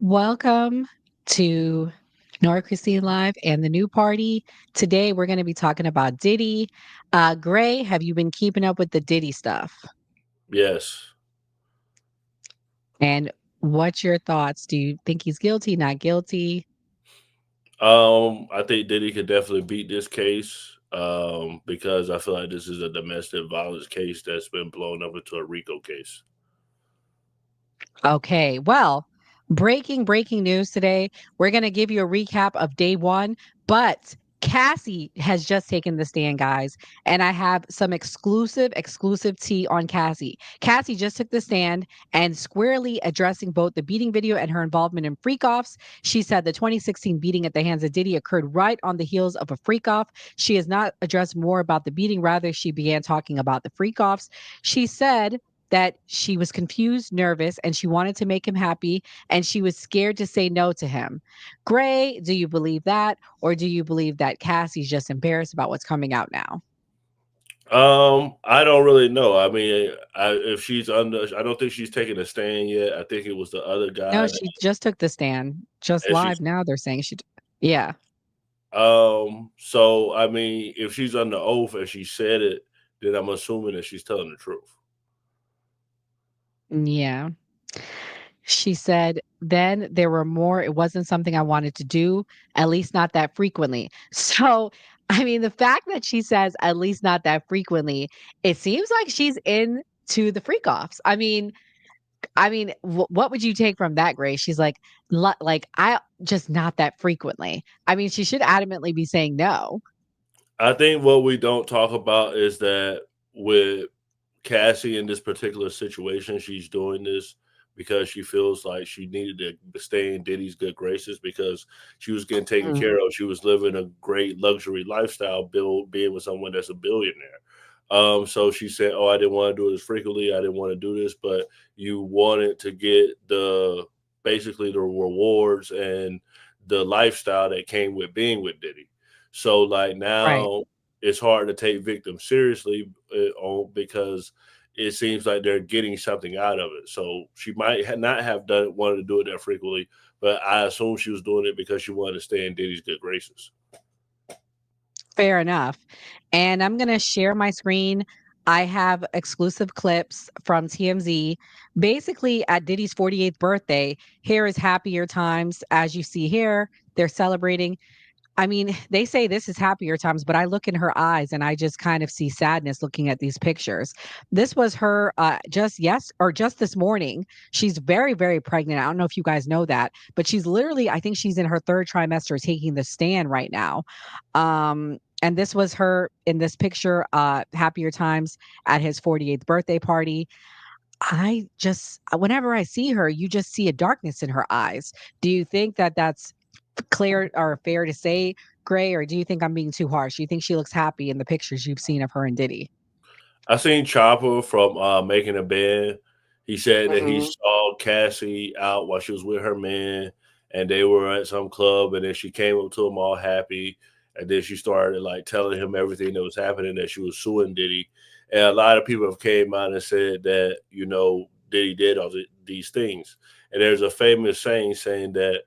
Welcome to Nora Christine Live and the new party. Today we're going to be talking about Diddy. Gray, have you been keeping up with the Diddy stuff? Yes. And what's your thoughts? Do you think he's guilty, not guilty? I think Diddy could definitely beat this case because I feel like this is a domestic violence case that's been blown up into a RICO case. Okay, well, breaking news today. We're going to give you a recap of day one, but Cassie has just taken the stand, guys, and I have some exclusive tea on Cassie. Cassie just took the stand and squarely addressing both the beating video and her involvement in freak offs. She said the 2016 beating at the hands of Diddy occurred right on the heels of a freak off. She has not addressed more about the beating, rather, she began talking about the freak offs. She said that she was confused, nervous, and she wanted to make him happy, and she was scared to say no to him. Gray, do you believe that? Or do you believe that Cassie's just embarrassed about what's coming out now? I don't really know. I mean, if she's under, I don't think she's taking a stand yet. I think it was the other No, guy, she just took the stand. Just and she's live now, they're saying yeah. So I mean, if she's under oath and she said it, then I'm assuming that she's telling the truth. Yeah. She said, then there were more. It wasn't something I wanted to do, at least not that frequently. So, I mean, the fact that she says, at least not that frequently, it seems like she's into the freak offs. What would you take from that, Grace? She's like, like I just not that frequently. I mean, she should adamantly be saying no. I think what we don't talk about is that with Cassie in this particular situation, she's doing this because she feels like she needed to stay in Diddy's good graces because she was getting taken Mm, care of. She was living a great luxury lifestyle, being with someone that's a billionaire. So she said, "Oh, I didn't want to do it as frequently. I didn't want to do this, but you wanted to get the basically the rewards and the lifestyle that came with being with Diddy." So like right. now it's hard to take victims seriously because it seems like they're getting something out of it. So she might not have done wanted to do it that frequently, but I assume she was doing it because she wanted to stay in Diddy's good graces. Fair enough. And I'm going to share my screen. I have exclusive clips from TMZ. Basically, at Diddy's 48th birthday, here is happier times. As you see here, they're celebrating. I mean, they say this is happier times, but I look in her eyes and I just kind of see sadness looking at these pictures. This was her just this morning. She's very pregnant. I don't know if you guys know that, but she's literally, I think she's in her third trimester taking the stand right now. And this was her in this picture, happier times at his 48th birthday party. I just, whenever I see her, you just see a darkness in her eyes. Do you think that that's clear or fair to say, Gray, or do you think I'm being too harsh? Do you think she looks happy in the pictures you've seen of her and Diddy? I seen Chopper from Making a Band. He said that he Mhm. saw Cassie out while she was with her man, and they were at some club, and then she came up to him all happy, and then she started like telling him everything that was happening, that she was suing Diddy, and a lot of people have came out and said that Diddy did these things, and there's a famous saying that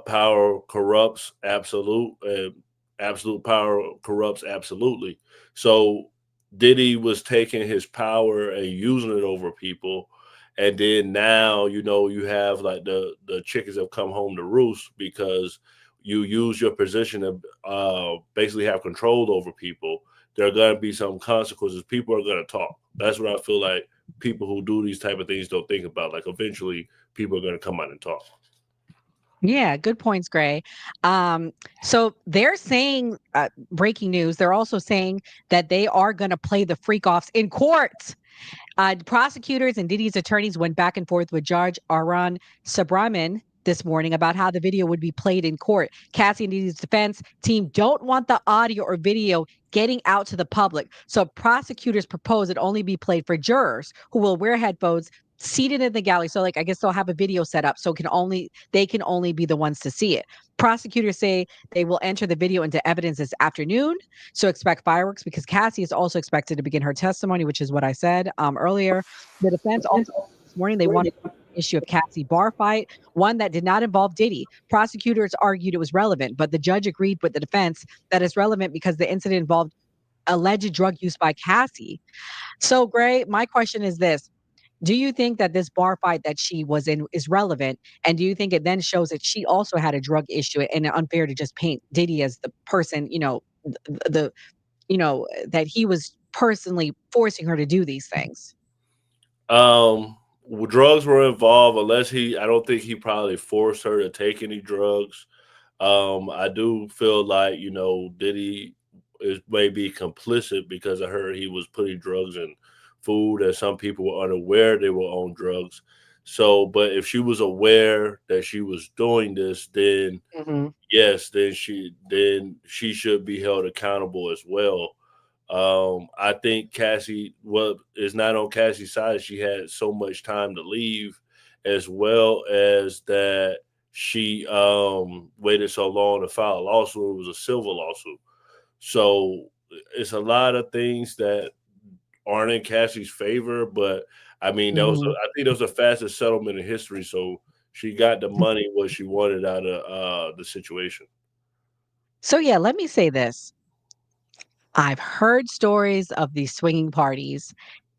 power corrupts absolute, and absolute power corrupts absolutely. So Diddy was taking his power and using it over people. And then now, you have like the chickens have come home to roost because you use your position to basically have control over people. There are going to be some consequences. People are going to talk. That's what I feel like people who do these type of things don't think about. Like eventually, people are going to come out and talk. Yeah, good points, Gray. Um, so they're saying, breaking news, they're also saying that they are going to play the freak offs in court. Prosecutors and Diddy's attorneys went back and forth with Judge Arun Subramanian this morning about how the video would be played in court. Cassie and Diddy's defense team don't want the audio or video getting out to the public. So prosecutors propose it only be played for jurors who will wear headphones seated in the gallery. So like I guess they'll have a video set up so they can only be the ones to see it. Prosecutors say they will enter the video into evidence this afternoon. So expect fireworks because Cassie is also expected to begin her testimony, which is what I said earlier. The defense also this morning they want issue of Cassie bar fight, one that did not involve Diddy. Prosecutors argued it was relevant, but the judge agreed with the defense that it's relevant because the incident involved alleged drug use by Cassie. So, Gray, my question is this. Do you think that this bar fight that she was in is relevant? And do you think it then shows that she also had a drug issue and unfair to just paint Diddy as the person, that he was personally forcing her to do these things? Drugs were involved, unless I don't think he probably forced her to take any drugs. I do feel like, Diddy is maybe complicit because I heard he was putting drugs in food and some people were unaware they were on drugs. So, but if she was aware that she was doing this, then Mhm. yes, then she should be held accountable as well. I think Cassie, well, is not on Cassie's side. She had so much time to leave, as well as that she waited so long to file a lawsuit. It was a civil lawsuit, so it's a lot of things that aren't in Cassie's favor. But I mean, Mhm. I think that was the fastest settlement in history. So she got the money what she wanted out of the situation. So, yeah, let me say this. I've heard stories of these swinging parties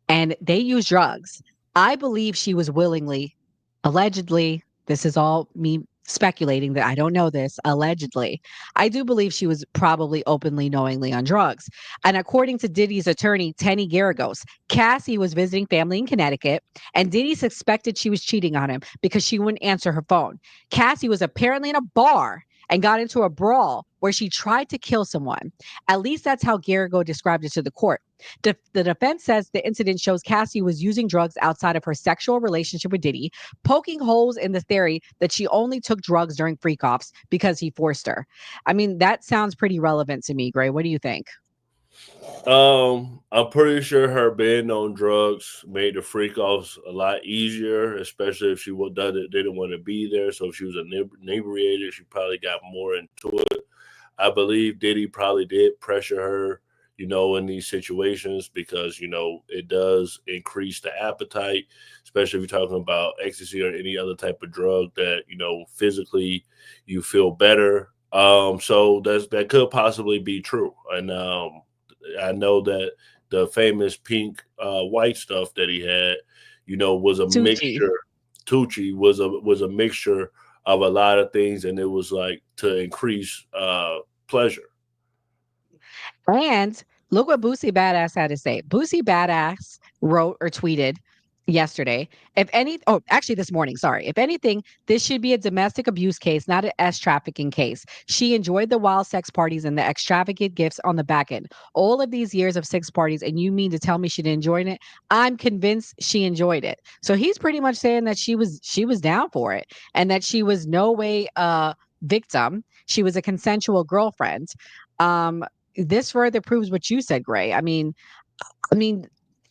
and they use drugs. I believe she was willingly, allegedly, this is all me speculating that I don't know this, allegedly. I do believe she was probably openly, knowingly on drugs. And according to Diddy's attorney, Tenny Garagos, Cassie was visiting family in Connecticut, and Diddy suspected she was cheating on him because she wouldn't answer her phone. Cassie was apparently in a bar and got into a brawl where she tried to kill someone. At least that's how Garagos described it to the court. The defense says the incident shows Cassie was using drugs outside of her sexual relationship with Diddy, poking holes in the theory that she only took drugs during freak offs because he forced her. I mean, that sounds pretty relevant to me, Gray. What do you think? I'm pretty sure her being on drugs made the freak offs a lot easier, especially if she would done it, didn't want to be there. So if she was inebriated, she probably got more into it. I believe Diddy probably did pressure her, in these situations because, it does increase the appetite, especially if you're talking about ecstasy or any other type of drug that, physically you feel better. So that could possibly be true. And I know that the famous pink white stuff that he had, was a Tucci. mixture. Tucci was a mixture of a lot of things, and it was like to increase pleasure. And look what Boosie Badass had to say. Boosie Badass wrote or tweeted yesterday. Actually this morning, sorry. If anything, this should be a domestic abuse case, not an S trafficking case. She enjoyed the wild sex parties and the extravagant gifts on the back end. All of these years of sex parties, and you mean to tell me she didn't enjoy it? I'm convinced she enjoyed it. So he's pretty much saying that she was down for it and that she was no way a victim. She was a consensual girlfriend. Um, this further proves what you said, Gray. I mean,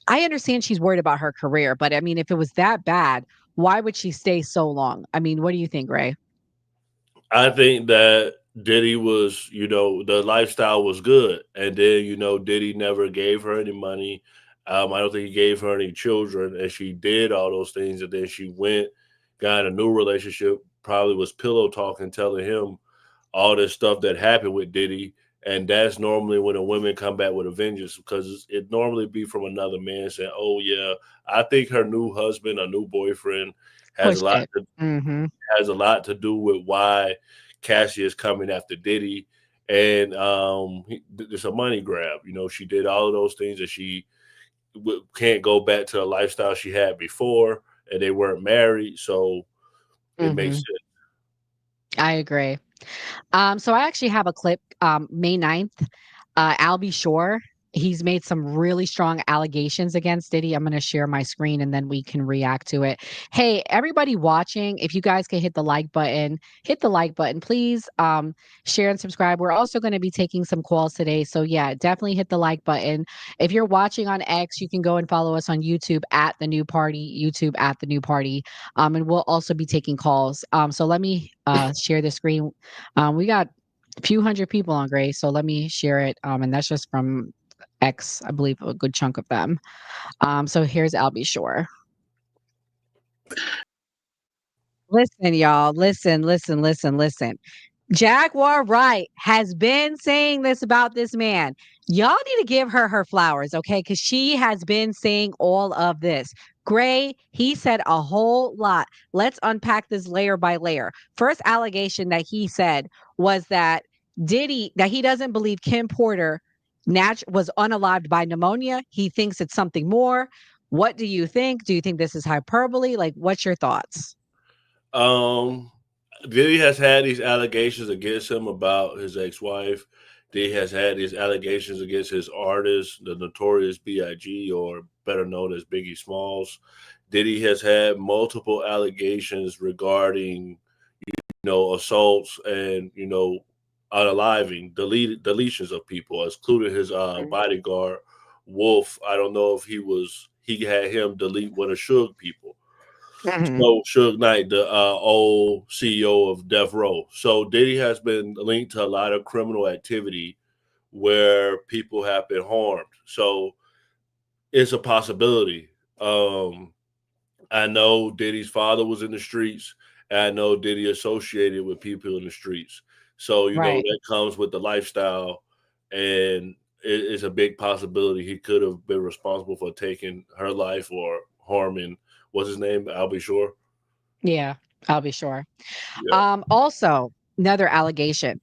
I understand she's worried about her career, but I mean, if it was that bad, why would she stay so long? I mean, what do you think, Gray? I think that Diddy was, the lifestyle was good, and then Diddy never gave her any money. I don't think he gave her any children, and she did all those things, and then she went, got a new relationship. Probably was pillow talking, telling him all this stuff that happened with Diddy. And that's normally when the women come back with a vengeance because it normally be from another man saying, "Oh yeah, I think her new husband, a new boyfriend, has a Pushed lot it. to Mhm. do with why Cassie is coming after Diddy, and it's a money grab. She did all of those things, and she can't go back to the lifestyle she had before, and they weren't married, so it makes Mhm. sense. I agree. So I actually have a clip, May 9th. Albie Shore, he's made some really strong allegations against Diddy. I'm going to share my screen and then we can react to it. Hey, everybody watching, if you guys can hit the like button, please. Share and subscribe. We're also going to be taking some calls today. So yeah, definitely hit the like button. If you're watching on X, you can go and follow us on YouTube at the new party, YouTube at the new party. And we'll also be taking calls. So let me share the screen. We got a few hundred people on Grace, so let me share it. And that's just from X, I believe a good chunk of them. So here's Albie Shore. Listen, y'all. Listen, listen, listen, listen. Jaguar Wright has been saying this about this man. Y'all need to give her her flowers, okay? Because she has been saying all of this. Gray, he said a whole lot. Let's unpack this layer by layer. First allegation that he said was that that he doesn't believe Kim Porter was unalived by pneumonia. He thinks it's something more. What do you think? Do you think this is hyperbole? Like, what's your thoughts? Um, Diddy has had these allegations against him about his ex-wife. Diddy has had these allegations against his artist, the notorious B.I.G., or better known as Biggie Smalls. Diddy has had multiple allegations regarding, assaults and, unaliving, deletions of people, including his bodyguard, Wolf. I don't know if he had him delete one of Suge people. Mhm. So Suge Knight, the old CEO of Death Row. So Diddy has been linked to a lot of criminal activity where people have been harmed. So it's a possibility. Um, I know Diddy's father was in the streets, and I know Diddy associated with people in the streets. So Right. that comes with the lifestyle, and it's a big possibility he could have been responsible for taking her life or harming. What's his name? I'll be sure. Yeah, I'll be sure. Yeah. Also, another allegation.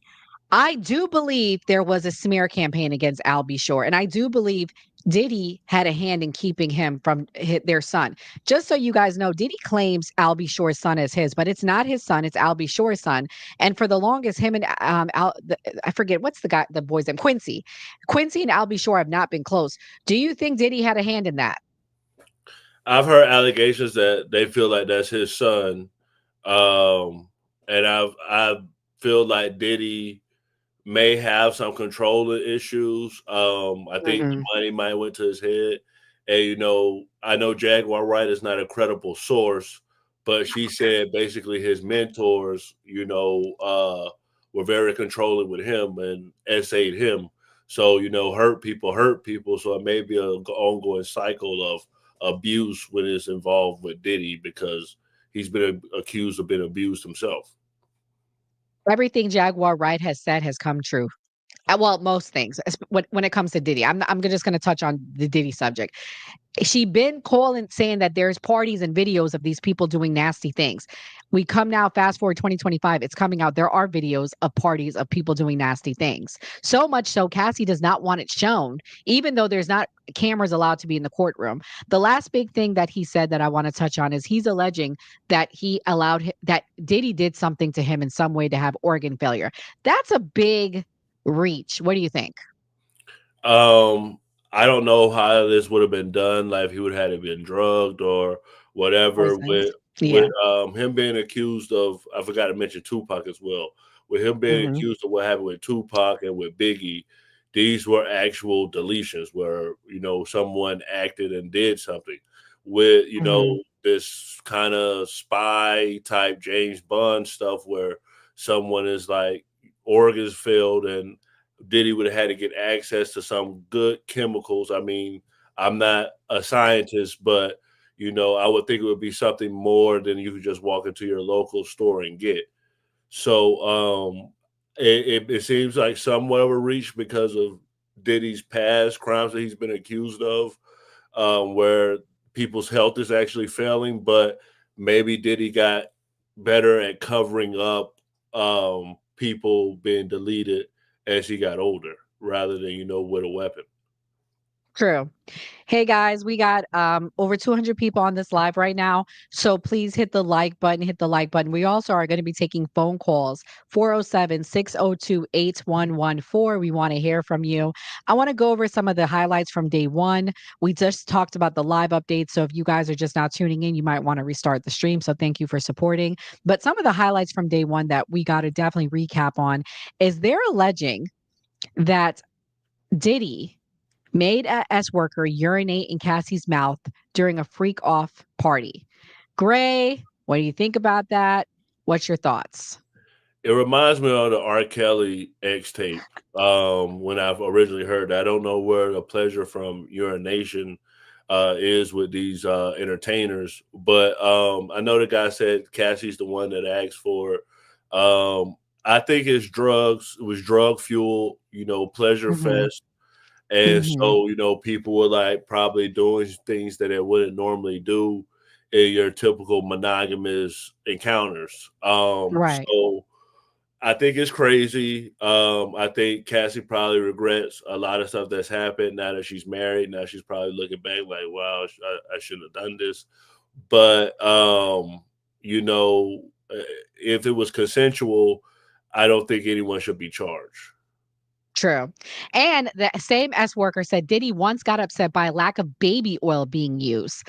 I do believe there was a smear campaign against Al B. Shore, and I do believe Diddy had a hand in keeping him from their son. Just so you guys know, Diddy claims Al B. Shore's son as his, but it's not his son; it's Al B. Shore's son. And for the longest, him and I forget what's the boy's name, Quincy. Quincy and Al B. Shore have not been close. Do you think Diddy had a hand in that? I've heard allegations that they feel like that's his son, um, and I feel like Diddy may have some controlling issues. I think the Hmm. money might went to his head, and I know Jaguar Wright is not a credible source, but she said basically his mentors, were very controlling with him and essayed him. So hurt people. So it may be an ongoing cycle of abuse when it's involved with Diddy because he's been accused of being abused himself. Everything Jaguar Wright has said has come true. Well, most things when it comes to Diddy. I'm just going to touch on the Diddy subject. She been calling saying that there's parties and videos of these people doing nasty things. We come now, fast forward 2025, it's coming out. There are videos of parties of people doing nasty things. So much so, Cassie does not want it shown, even though there's not cameras allowed to be in the courtroom. The last big thing that he said that I want to touch on is he's alleging that that Diddy did something to him in some way to have organ failure. That's a big reach. What do you think? Um, I don't know how this would have been done, like if he would have had to been drugged or whatever. Poisoned. With Yeah. him being accused of, I forgot to mention Tupac as well. With him being Hmm. accused of what happened with Tupac and with Biggie, these were actual deletions where someone acted and did something. With Hmm. this kind of spy type James Bond stuff where someone is like organs failed and Diddy would have had to get access to some good chemicals. I mean, I'm not a scientist, but I would think it would be something more than you could just walk into your local store and get. So it seems like somewhat of a reach because of Diddy's past crimes that he's been accused of, where people's health is actually failing, but maybe Diddy got better at covering up people being deleted as he got older rather than, with a weapon. True. Hey guys, we got over 200 people on this live right now. So please hit the like button, hit the like button. We also are going to be taking phone calls 407-602-8114. We want to hear from you. I want to go over some of the highlights from day one. We just talked about the live updates. So if you guys are just now tuning in, you might want to restart the stream. So thank you for supporting. But some of the highlights from day one that we got to definitely recap on is they're alleging that Diddy made a S worker urinate in Cassie's mouth during a freak off party. Gray, what do you think about that? What's your thoughts? It reminds me of the R. Kelly X tape. When I've originally heard that. I don't know where the pleasure from urination is with these entertainers. But I know the guy said Cassie's the one that asked for it. I think it's drugs. It was drug fuel, pleasure Mhm. fest. And Mhm. so, people were like probably doing things that they wouldn't normally do in your typical monogamous encounters. Right. So I think it's crazy. I think Cassie probably regrets a lot of stuff that's happened now that she's married. Now she's probably looking back like, wow, I shouldn't have done this. But, you know, uh, if it was consensual, I don't think anyone should be charged. True. And the same S worker said Diddy once got upset by lack of baby oil being used.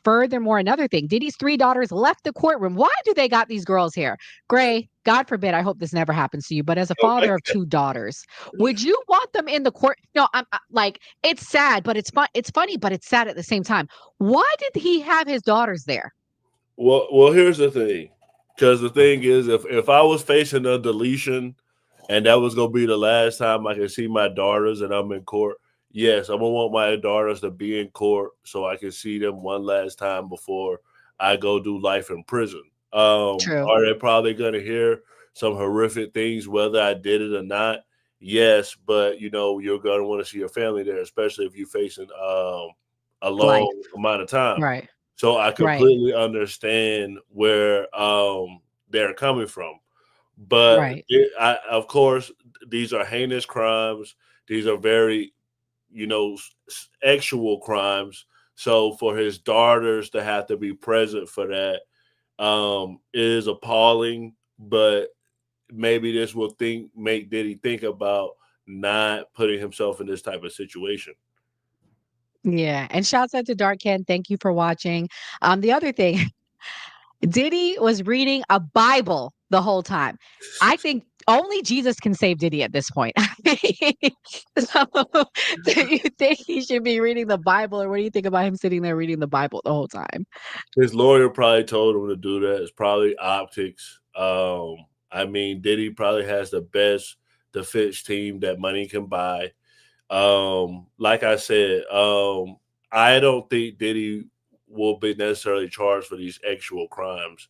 Furthermore, another thing, Diddy's three daughters left the courtroom. Why do they got these girls here? Gray, God forbid, I hope this never happens to you, but as a Oh my father of two daughters, would you want them in the court? No, like it's sad, but it's fun. It's funny, but it's sad at the same time. Why did he have his daughters there? Well, here's the thing, because the thing is, if I was facing a deletion, and that was gonna be the last time I can see my daughters, and I'm in court, yes, I'm gonna want my daughters to be in court so I can see them one last time before I go do life in prison. True. Are they probably gonna hear some horrific things, whether I did it or not? Yes, but you're gonna want to see your family there, especially if you're facing a Life. long amount of time. Right. So I Right. completely understand where they're coming from. But Right. of course, these are heinous crimes. These are very, actual crimes. So for his daughters to have to be present for that is appalling. But maybe this will make Diddy think about not putting himself in this type of situation. Yeah. And shouts out to Dark Ken. Thank you for watching. The other thing, Diddy was reading a Bible the whole time. I think only Jesus can save Diddy at this point. So, do you think he should be reading the Bible, or what do you think about him sitting there reading the Bible the whole time? His lawyer probably told him to do that. It's probably optics. I mean, Diddy probably has the best defense team that money can buy. Like I said, I don't think Diddy will be necessarily charged for these actual crimes.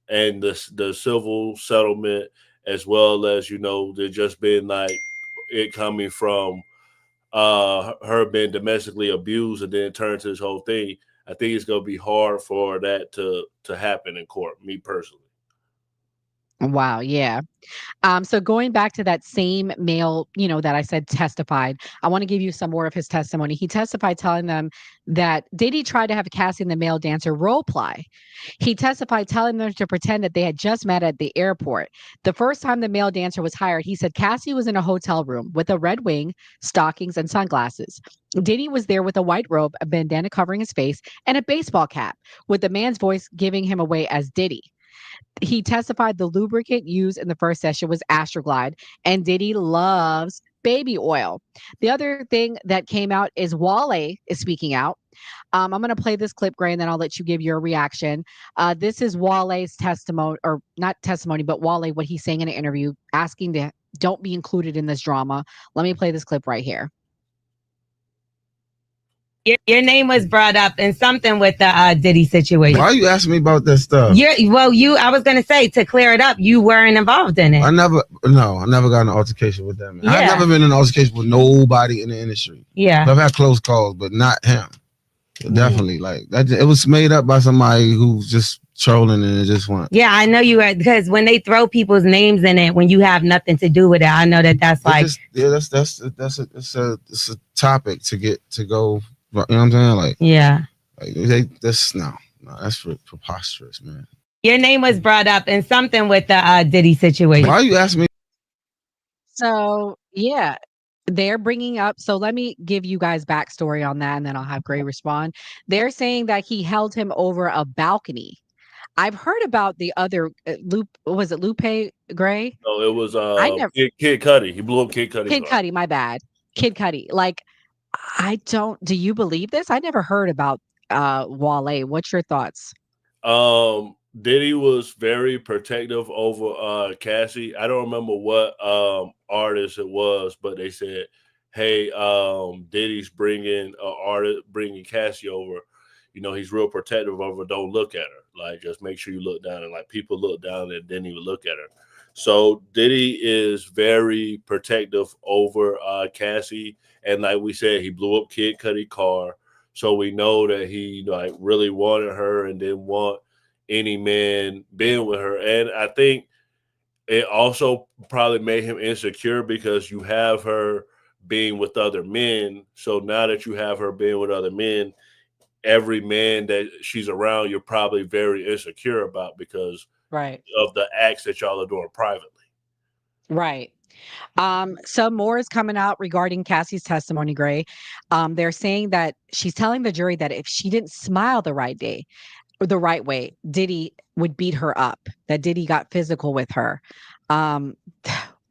And the civil settlement, as well as there just been like it coming from her being domestically abused and then turn to this whole thing. I think it's gonna be hard for that to happen in court. Me personally. Wow, yeah. So going back to that same male, that I said testified, I want to give you some more of his testimony. He testified telling them that Diddy tried to have Cassie and the male dancer role play. He testified telling them to pretend that they had just met at the airport. The first time the male dancer was hired, he said Cassie was in a hotel room with a red wing, stockings, and sunglasses. Diddy was there with a white robe, a bandana covering his face, and a baseball cap, with the man's voice giving him away as Diddy. He testified the lubricant used in the first session was Astroglide, and Diddy loves baby oil. The other thing that came out is Wale is speaking out. I'm going to play this clip, Gray, and then I'll let you give your reaction. This is Wale's testimony, or not testimony, but Wale, what he's saying in an interview, asking to don't be included in this drama. Let me play this clip right here. Your name was brought up in something with the Diddy situation. Why are you asking me about this stuff? I was gonna say, to clear it up, you weren't involved in it. I never got in an altercation with them. Yeah. I've never been in an altercation with nobody in the industry. Yeah. I've had close calls, but not him. Definitely, like that. It was made up by somebody who's just trolling and it just went. Yeah, I know you are, because when they throw people's names in it when you have nothing to do with it, I know that's like It's a topic to get to go. You know what I'm saying? Like that's preposterous, man. Your name was brought up in something with the Diddy situation. Why are you asking me? So, yeah, they're bringing up. So, let me give you guys backstory on that, and then I'll have Gray respond. They're saying that he held him over a balcony. I've heard about the other Lupe. Was it Lupe Gray? No, it was I never. Kid Cudi. He blew up Kid Cudi's Kid car. Cudi. My bad. Kid Cudi. Like, I don't. Do you believe this? I never heard about Wale. What's your thoughts? Diddy was very protective over Cassie. I don't remember what artist it was, but they said hey, Diddy's bringing Cassie over. He's real protective of her. Don't look at her. Like, just make sure you look down. And like, people look down and didn't even look at her. So Diddy is very protective over Cassie, and like we said, he blew up Kid Cudi car. So we know that he like really wanted her and didn't want any man being with her. And I think it also probably made him insecure because you have her being with other men. So now that you have her being with other men, every man that she's around, you're probably very insecure about because Right. of the acts that y'all are doing privately. Right. Some more is coming out regarding Cassie's testimony, Gray. They're saying that she's telling the jury that if she didn't smile the right day or the right way, Diddy would beat her up, that Diddy got physical with her. Um,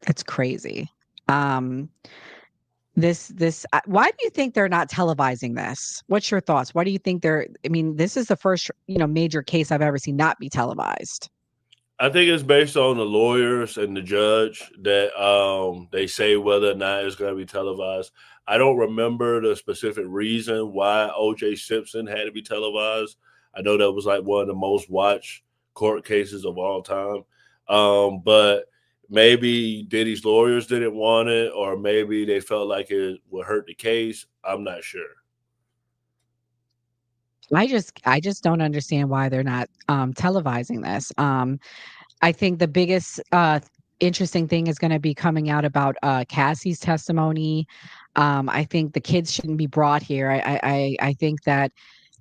that's crazy. Um, why do you think they're not televising this? What's your thoughts? Why do you think I mean, this is the first, major case I've ever seen not be televised. I think it's based on the lawyers and the judge that they say whether or not it's going to be televised. I don't remember the specific reason why O.J. Simpson had to be televised. I know that was like one of the most watched court cases of all time. But maybe Diddy's lawyers didn't want it, or maybe they felt like it would hurt the case. I'm not sure. I just don't understand why they're not televising this. I think the biggest interesting thing is going to be coming out about Cassie's testimony. I think the kids shouldn't be brought here. I think that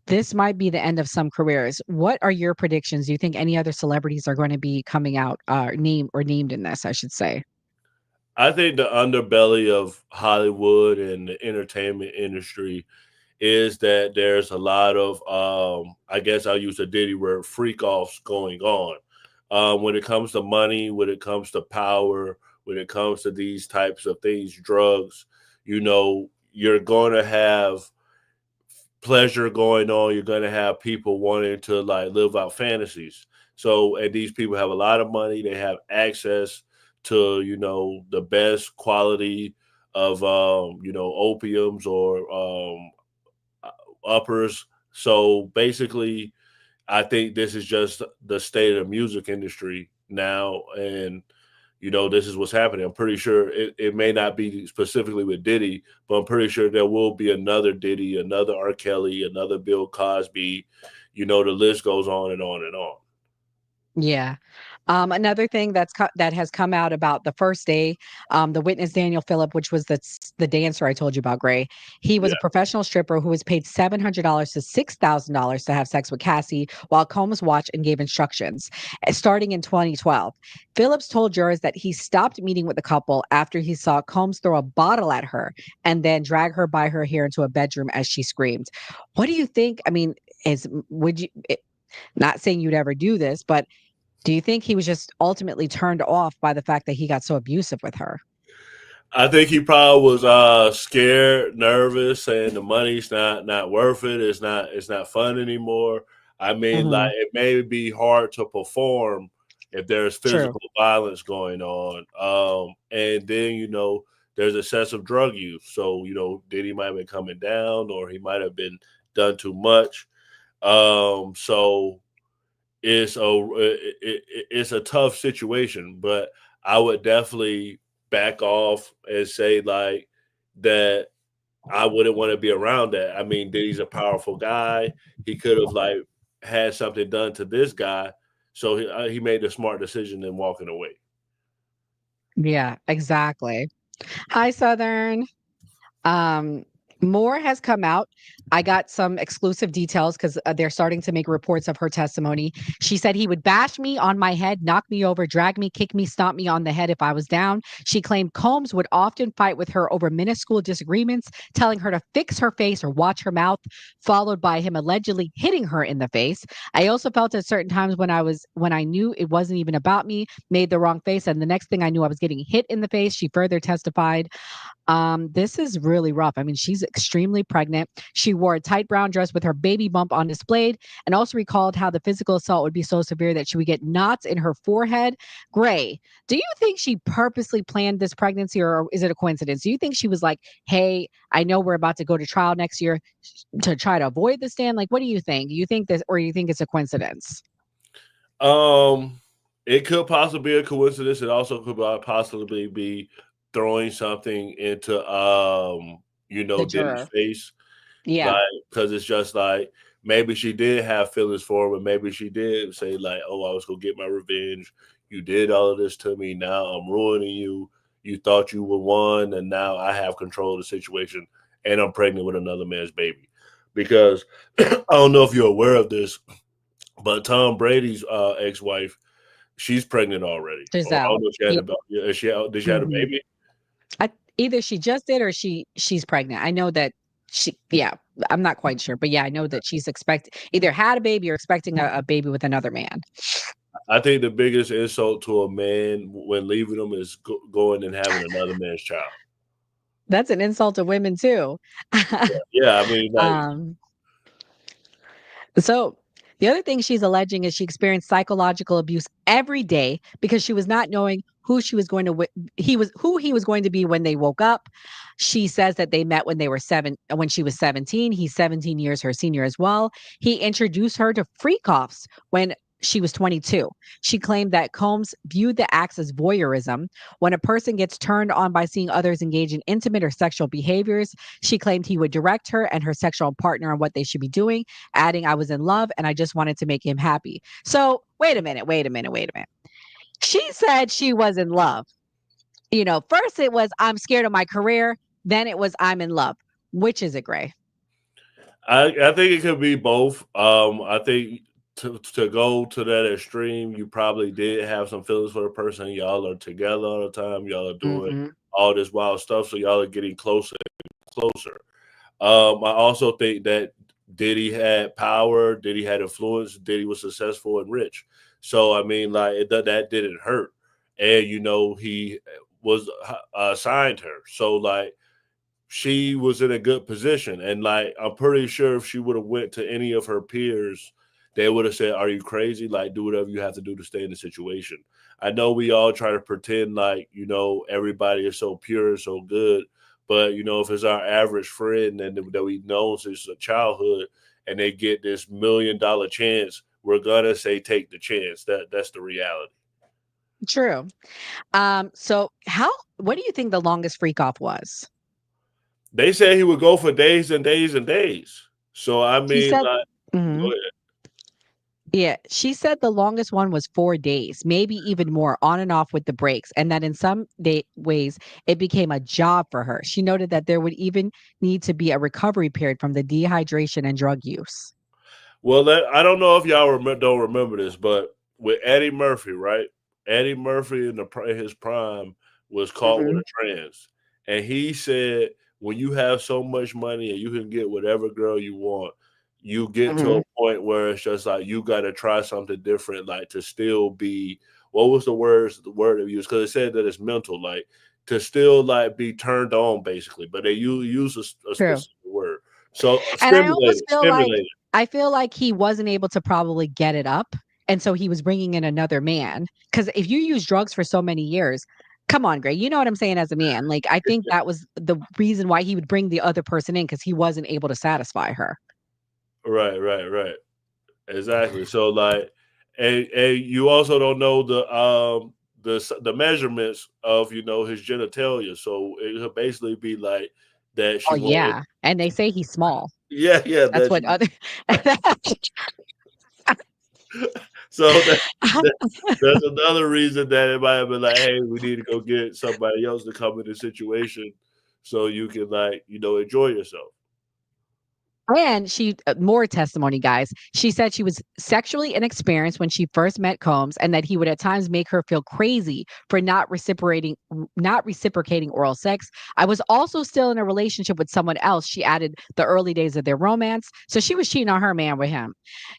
this might be the end of some careers. What are your predictions? Do you think any other celebrities are going to be coming out named in this, I should say? I think the underbelly of Hollywood and the entertainment industry is that there's a lot of, I guess I'll use a Diddy word, freak offs going on. When it comes to money, when it comes to power, when it comes to these types of things, drugs, you're going to have pleasure going on. You're going to have people wanting to like live out fantasies. So, and these people have a lot of money. They have access to, the best quality of, opiums or uppers. So basically, I think this is just the state of the music industry now. And, this is what's happening. I'm pretty sure it may not be specifically with Diddy, but I'm pretty sure there will be another Diddy, another R. Kelly, another Bill Cosby. The list goes on and on and on. Yeah. Another thing that has come out about the first day, the witness Daniel Phillip, which was the dancer I told you about, Gray. He was a professional stripper who was paid $700 to $6,000 to have sex with Cassie while Combs watched and gave instructions, starting in 2012. Phillips told jurors that he stopped meeting with the couple after he saw Combs throw a bottle at her and then drag her by her hair into a bedroom as she screamed. What do you think? I mean, not saying you'd ever do this, but do you think he was just ultimately turned off by the fact that he got so abusive with her? I think he probably was scared, nervous, and the money's not worth it. It's not fun anymore. I mean, like it may be hard to perform if there's physical violence going on. And then there's excessive drug use. So Diddy might have been coming down, or he might have been done too much. So it's a tough situation, but I would definitely back off and say like that I wouldn't want to be around that. I mean, Diddy's a powerful guy. He could have like had something done to this guy, so he made the smart decision in walking away. Yeah, exactly. Hi, Southern. More has come out. I got some exclusive details because they're starting to make reports of her testimony. She said he would bash me on my head, knock me over, drag me, kick me, stomp me on the head if I was down. She claimed Combs would often fight with her over minuscule disagreements, telling her to fix her face or watch her mouth, followed by him allegedly hitting her in the face. I also felt at certain times when I knew it wasn't even about me, made the wrong face, and the next thing I knew I was getting hit in the face. She further testified. This is really rough. I mean, she's extremely pregnant. She wore a tight brown dress with her baby bump on display, and also recalled how the physical assault would be so severe that she would get knots in her forehead. Gray, do you think she purposely planned this pregnancy, or is it a coincidence? Do you think she was like, hey, I know we're about to go to trial next year to try to avoid the stand? Like, what do you think? Do you think this, or you think it's a coincidence? It could possibly be a coincidence. It also could possibly be throwing something into Diddy's face. Yeah. Like, because it's just like maybe she did have feelings for him, but maybe she did say, like, oh, I was gonna get my revenge. You did all of this to me. Now I'm ruining you. You thought you were one, and now I have control of the situation, and I'm pregnant with another man's baby. Because I don't know if you're aware of this, but Tom Brady's ex-wife, she's pregnant already. She's I out. don't know if she had did she have a baby? Either she just did or she's pregnant. I know that I'm not quite sure, but yeah, I know that she's either had a baby or expecting a baby with another man. I think the biggest insult to a man when leaving them is going and having another man's child. That's an insult to women too. Yeah, I mean, so the other thing she's alleging is she experienced psychological abuse every day because she was not knowing who she was going to who he was going to be when they woke up. She says that they met when she was 17. He's 17 years her senior as well. He introduced her to freak offs when she was 22. She claimed that Combs viewed the acts as voyeurism. When a person gets turned on by seeing others engage in intimate or sexual behaviors, she claimed he would direct her and her sexual partner on what they should be doing, adding, I was in love and I just wanted to make him happy. So wait a minute. She said she was in love. First it was, I'm scared of my career. Then it was, I'm in love. Which is it, Gray? I think it could be both. I think to go to that extreme, you probably did have some feelings for the person. Y'all are together all the time. Y'all are doing all this wild stuff. So y'all are getting closer and closer. I also think that Diddy had power. Diddy had influence. Diddy was successful and rich. So, I mean, like, that didn't hurt. And, he was assigned her. So, like, she was in a good position. And, like, I'm pretty sure if she would have went to any of her peers, they would have said, are you crazy? Like, do whatever you have to do to stay in the situation. I know we all try to pretend like, everybody is so pure and so good. But, if it's our average friend and that we've known since childhood and they get this $1 million chance, we're going to say take the chance. That's the reality. True. So what do you think the longest freak off was? They said he would go for days and days and days. So, I mean, go ahead. Yeah, she said the longest one was 4 days, maybe even more, on and off with the breaks, and that in some ways it became a job for her. She noted that there would even need to be a recovery period from the dehydration and drug use. Well, I don't know if y'all don't remember this, but with Eddie Murphy, right? Eddie Murphy in his prime was caught with a trans, and he said, when you have so much money and you can get whatever girl you want, you get to a point where it's just like you got to try something different, like to still be, what was the word they used? Because it said that it's mental, like to still like be turned on, basically. But they use a specific word. So I feel like he wasn't able to probably get it up, and so he was bringing in another man. Because if you use drugs for so many years, come on, Gray, you know what I'm saying as a man. Like I think that was the reason why he would bring the other person in, because he wasn't able to satisfy her. Right. Exactly. So like, and you also don't know the measurements of his genitalia. So it could basically be like that. And they say he's small. Yeah. That's what other. So that's another reason that it might have been like, hey, we need to go get somebody else to come in the situation so you can enjoy yourself. And more testimony, guys. She said she was sexually inexperienced when she first met Combs, and that he would at times make her feel crazy for not reciprocating oral sex. I was also still in a relationship with someone else. She added the early days of their romance. So she was cheating on her man with him.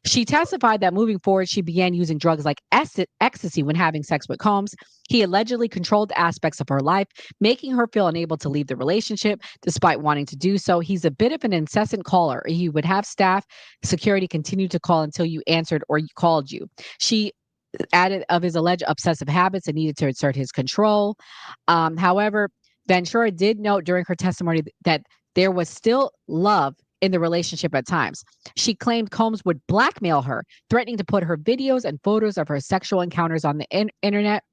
She testified that moving forward, she began using drugs like ecstasy when having sex with Combs. He allegedly controlled aspects of her life, making her feel unable to leave the relationship despite wanting to do so. He's a bit of an incessant caller. He would have staff, security continue to call until you answered or called you. She added of his alleged obsessive habits and needed to assert his control. However, Ventura did note during her testimony that there was still love in the relationship at times. She claimed Combs would blackmail her, threatening to put her videos and photos of her sexual encounters on the internet.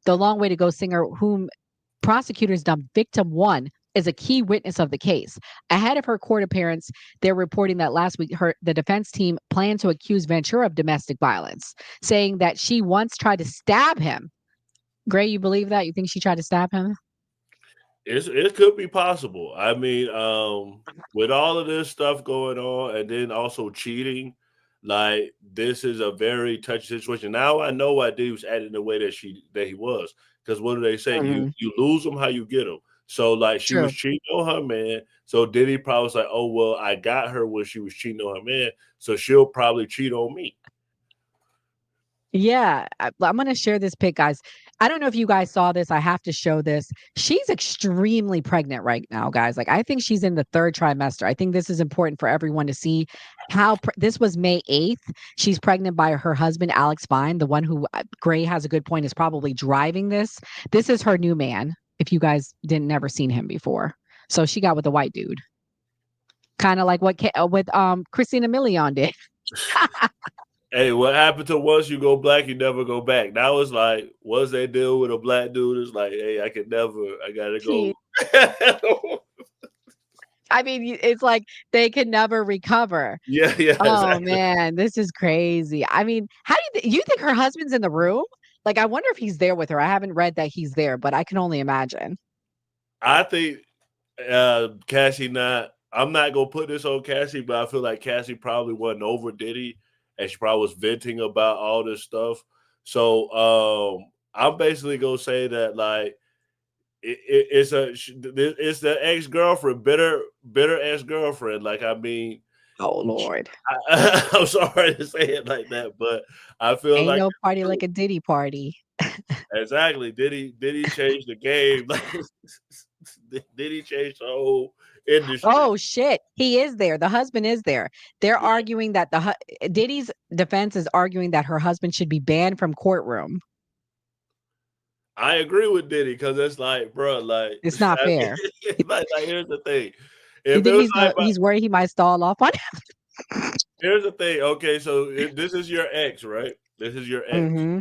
The Long Way to Go singer, whom prosecutors dubbed Victim 1, is a key witness of the case. Ahead of her court appearance, they're reporting that last week the defense team planned to accuse Ventura of domestic violence, saying that she once tried to stab him. Gray, you believe that? You think she tried to stab him? It could be possible. I mean, with all of this stuff going on, and then also cheating, like this is a very touchy situation. Now I know why Diddy was acting the way that he was, because what do they say? Mm-hmm. You lose them how you get them. So like she was cheating on her man. So Diddy probably was like, oh well, I got her when she was cheating on her man, so she'll probably cheat on me. Yeah, I'm going to share this pic, guys. I don't know if you guys saw this. I have to show this. She's extremely pregnant right now, guys. Like, I think she's in the 3rd trimester. I think this is important for everyone to see how this was May 8th. She's pregnant by her husband, Alex Fine, the one who Gray has a good point is probably driving this. This is her new man, if you guys didn't never seen him before. So she got with a white dude. Kind of like what with Christina Milian did. Hey, what happened to once you go black, you never go back? That was like, once they deal with a black dude, it's like, hey, I gotta go. I mean, it's like they can never recover. Yeah. Oh exactly. man, this is crazy. I mean, how do you think her husband's in the room? Like, I wonder if he's there with her. I haven't read that he's there, but I can only imagine. I think Cassie I'm not gonna put this on Cassie, but I feel like Cassie probably wasn't over Diddy. And she probably was venting about all this stuff. So I'm basically gonna say that like it's the ex-girlfriend, bitter ex-girlfriend. Like I mean, oh Lord, I'm sorry to say it like that, but I feel ain't like no party like a Diddy party. Exactly. Diddy changed the game. Diddy changed the whole industry. Oh shit, he is there. The husband is there. They're arguing that Diddy's defense is arguing that her husband should be banned from courtroom. I agree with Diddy because it's like, bro, like it's not fair. like here's the thing. You think he's worried he might stall off on him? Here's the thing. Okay, so this is your ex, right? This is your ex. Mm-hmm.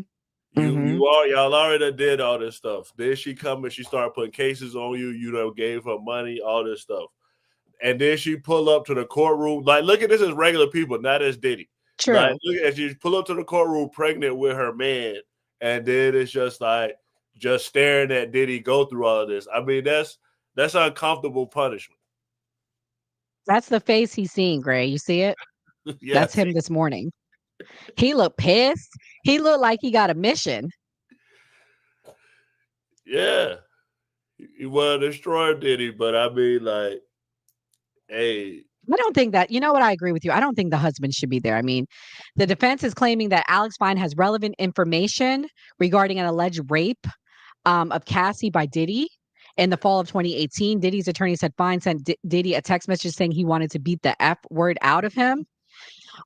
Y'all already did all this stuff. Then she come and she started putting cases on you. You know, gave her money, all this stuff, and then she pull up to the courtroom. Like, look at this as regular people, not as Diddy. True. Like, look at she pull up to the courtroom pregnant with her man, and then it's just like just staring at Diddy go through all of this. I mean, that's uncomfortable punishment. That's the face he's seeing, Gray. You see it? Yeah, that's him this morning. He looked pissed. He looked like he got a mission. Yeah. He wanted to destroy Diddy, but I mean, like, hey. I don't think that, you know what, I agree with you. I don't think the husband should be there. I mean, the defense is claiming that Alex Fine has relevant information regarding an alleged rape of Cassie by Diddy. In the fall of 2018, Diddy's attorney said Fine sent Diddy a text message saying he wanted to beat the F word out of him.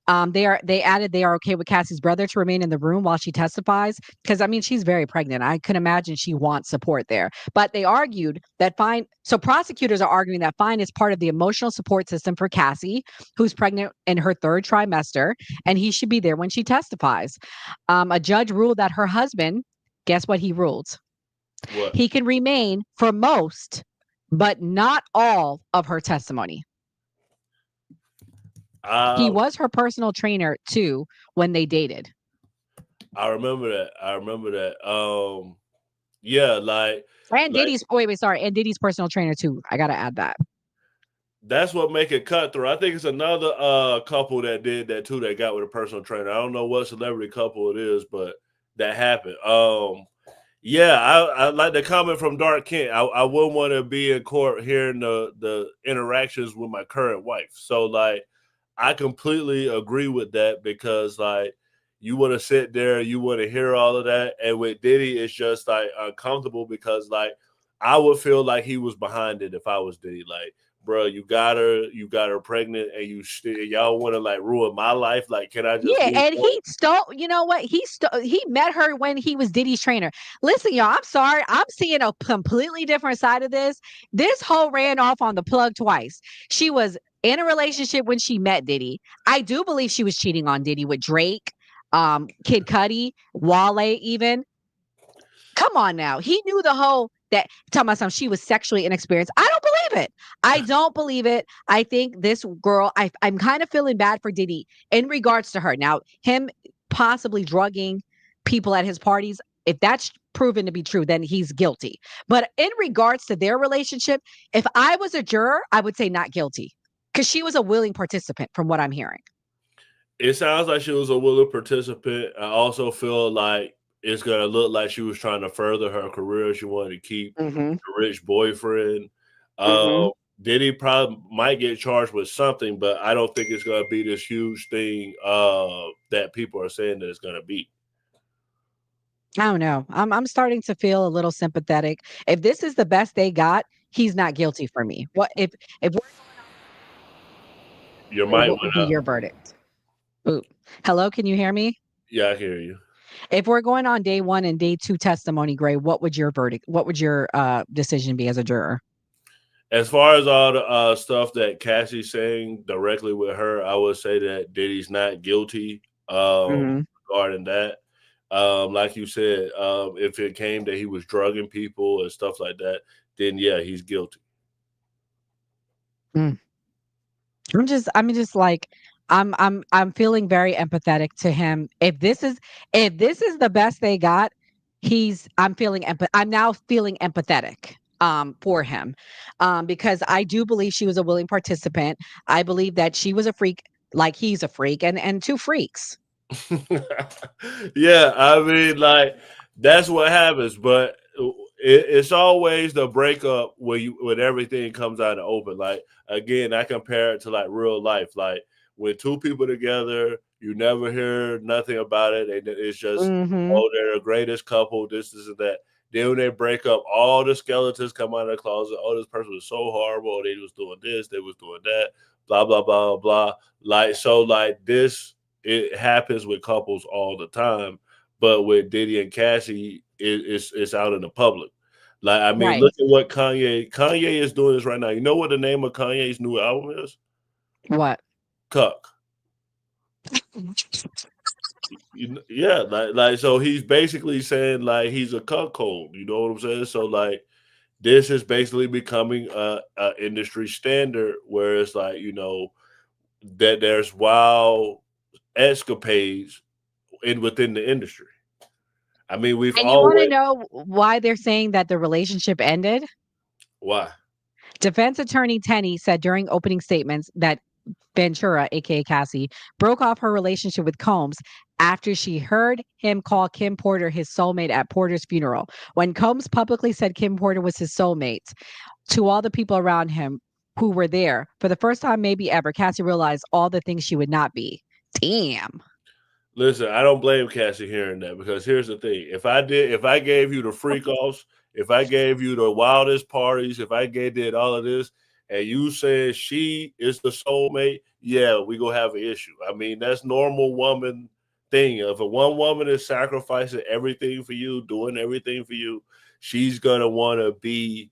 They added they are okay with Cassie's brother to remain in the room while she testifies because I mean she's very pregnant. I can imagine she wants support there. But they argued that Fine. So prosecutors are arguing that Fine is part of the emotional support system for Cassie, who's pregnant in her 3rd trimester, and he should be there when she testifies. A judge ruled that her husband. Guess what he ruled? What? He can remain for most, but not all of her testimony. He was her personal trainer too when they dated. I remember that. Yeah, like and Diddy's and Diddy's personal trainer too. I gotta add that. That's what make it cutthroat. I think it's another couple that did that too. That got with a personal trainer. I don't know what celebrity couple it is, but that happened. Yeah, I like the comment from Dark Kent. I wouldn't want to be in court hearing the interactions with my current wife. So like, I completely agree with that because like, you want to sit there, you want to hear all of that. And with Diddy, it's just like uncomfortable because like I would feel like he was behind it if I was Diddy. Like, bro, you got her pregnant, and y'all want to like ruin my life. Like, can I just Yeah, move and on? he stole, you know what? He met her when he was Diddy's trainer. Listen, y'all, I'm sorry. I'm seeing a completely different side of this. This hoe ran off on the plug twice. She was in a relationship when she met Diddy. I do believe she was cheating on Diddy with Drake, Kid Cudi, Wale even. Come on now. He knew the whole that talking about something she was sexually inexperienced. I don't believe it. I don't believe it. I think this girl, I'm kind of feeling bad for Diddy in regards to her. Now, him possibly drugging people at his parties, if that's proven to be true, then he's guilty. But in regards to their relationship, if I was a juror, I would say not guilty. Because she was a willing participant, from what I'm hearing. It sounds like she was a willing participant. I also feel like it's gonna look like she was trying to further her career. She wanted to keep Mm-hmm. a rich boyfriend. Mm-hmm. Diddy probably might get charged with something, but I don't think it's gonna be this huge thing that people are saying that it's gonna be. I don't know. I'm starting to feel a little sympathetic. If this is the best they got, he's not guilty for me. If Your we're, mic what would went be up. your verdict? Ooh. Hello, can you hear me? Yeah, I hear you. If we're going on day 1 and day 2 testimony, Gray, what would your verdict? What would your decision be as a juror? As far as all the stuff that Cassie's saying directly with her, I would say that Diddy's not guilty Mhm. regarding that. Like you said, if it came that he was drugging people and stuff like that, then yeah, he's guilty. Mm. I'm just like I'm feeling very empathetic to him. If this is the best they got, I'm now feeling empathetic for him. Because I do believe she was a willing participant. I believe that she was a freak like he's a freak and two freaks. Yeah, I mean, like that's what happens, but it's always the breakup when everything comes out in the open. Like again, I compare it to like real life. Like when two people together, you never hear nothing about it, and it's just Mhm. oh, they're the greatest couple. This and that. Then when they break up, all the skeletons come out of the closet. Oh, this person was so horrible. They was doing this. They was doing that. Blah blah blah blah. Like so, like this it happens with couples all the time, but with Diddy and Cassie, it's out in the public. Like I mean, Right. look at what Kanye is doing this right now. You know what the name of Kanye's new album is? What? Cuck. Yeah, like so he's basically saying like he's a cuckold. You know what I'm saying? So like this is basically becoming a industry standard where it's like that there's wild escapades within the industry. I mean, we've And you want to always know why they're saying that the relationship ended? why? Defense attorney Tenney said during opening statements that Ventura, aka Cassie, broke off her relationship with Combs after she heard him call Kim Porter his soulmate at Porter's funeral. When Combs publicly said Kim Porter was his soulmate to all the people around him who were there, for the first time maybe ever, Cassie realized all the things she would not be. Damn. Listen, I don't blame Cassie hearing that because here's the thing: if I gave you the freak offs, if I gave you the wildest parties, if I did all of this, and you said she is the soulmate, yeah, we gonna have an issue. I mean, that's normal woman thing. If a one woman is sacrificing everything for you, doing everything for you, she's gonna want to be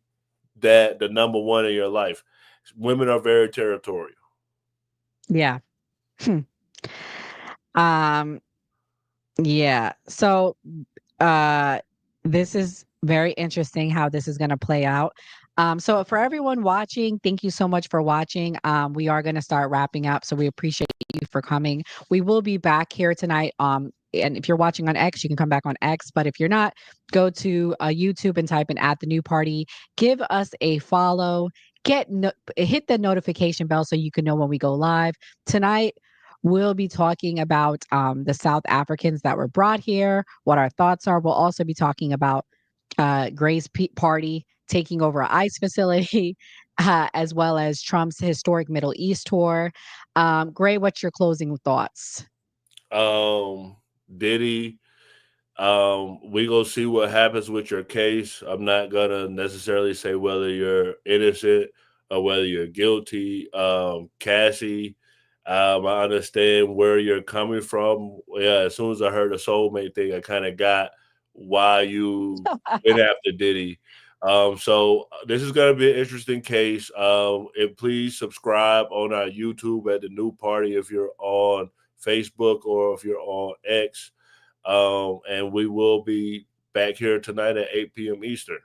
the number one in your life. Women are very territorial. Yeah. Hmm. Um, yeah. So uh this is very interesting how this is going to play out. So for everyone watching, thank you so much for watching. We are going to start wrapping up, so we appreciate you for coming. We will be back here tonight. And if you're watching on X, you can come back on X. But if you're not, go to YouTube and type in at the new party. Give us a follow. Hit the notification bell so you can know when we go live tonight. We'll be talking about the South Africans that were brought here, what our thoughts are. We'll also be talking about Gray's party taking over an ICE facility, as well as Trump's historic Middle East tour. Gray, what's your closing thoughts? Diddy, we gonna see what happens with your case. I'm not gonna necessarily say whether you're innocent or whether you're guilty. Cassie, I understand where you're coming from. Yeah, as soon as I heard the soulmate thing, I kind of got why you went after Diddy. So this is gonna be an interesting case. And please subscribe on our YouTube at the New Party if you're on Facebook or if you're on X. And we will be back here tonight at 8 p.m. Eastern.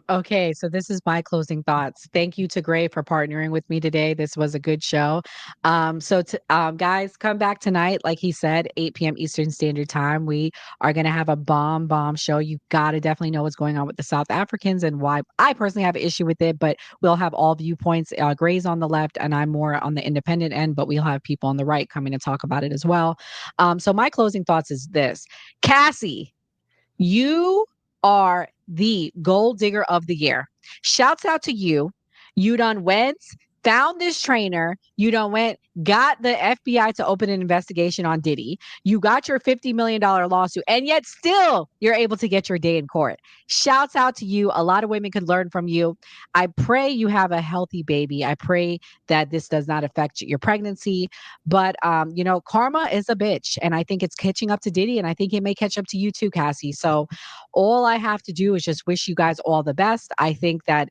Okay, so this is my closing thoughts. Thank you to Gray for partnering with me today. This was a good show. Guys, come back tonight, like he said, 8 p.m. Eastern Standard Time. We are going to have a bomb show. You got to definitely know what's going on with the South Africans and why I personally have an issue with it, but we'll have all viewpoints. Gray's on the left and I'm more on the independent end, but we'll have people on the right coming to talk about it as well. So my closing thoughts is this. Cassie, you are the gold digger of the year. Shouts out to you. You done went, found this trainer. You done went, got the FBI to open an investigation on Diddy. You got your $50 million lawsuit, and yet still you're able to get your day in court. Shouts out to you. A lot of women could learn from you. I pray you have a healthy baby. I pray that this does not affect your pregnancy. But, karma is a bitch. And I think it's catching up to Diddy. And I think it may catch up to you too, Cassie. So all I have to do is just wish you guys all the best. I think that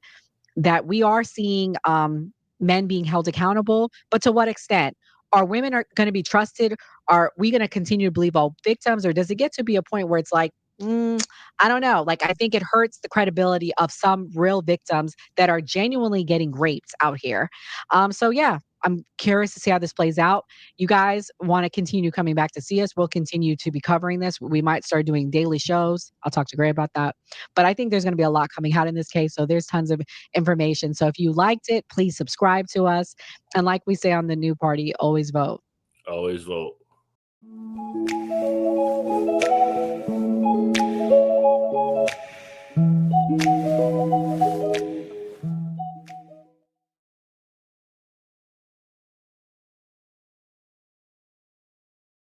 we are seeing men being held accountable, but to what extent? Are women going to be trusted? Are we going to continue to believe all victims, or does it get to be a point where it's like, I don't know. Like, I think it hurts the credibility of some real victims that are genuinely getting raped out here. So yeah, I'm curious to see how this plays out. You guys want to continue coming back to see us. We'll continue to be covering this. We might start doing daily shows. I'll talk to Gray about that. But I think there's going to be a lot coming out in this case. So there's tons of information. So if you liked it, please subscribe to us. And like we say on the New Party, always vote. Always vote.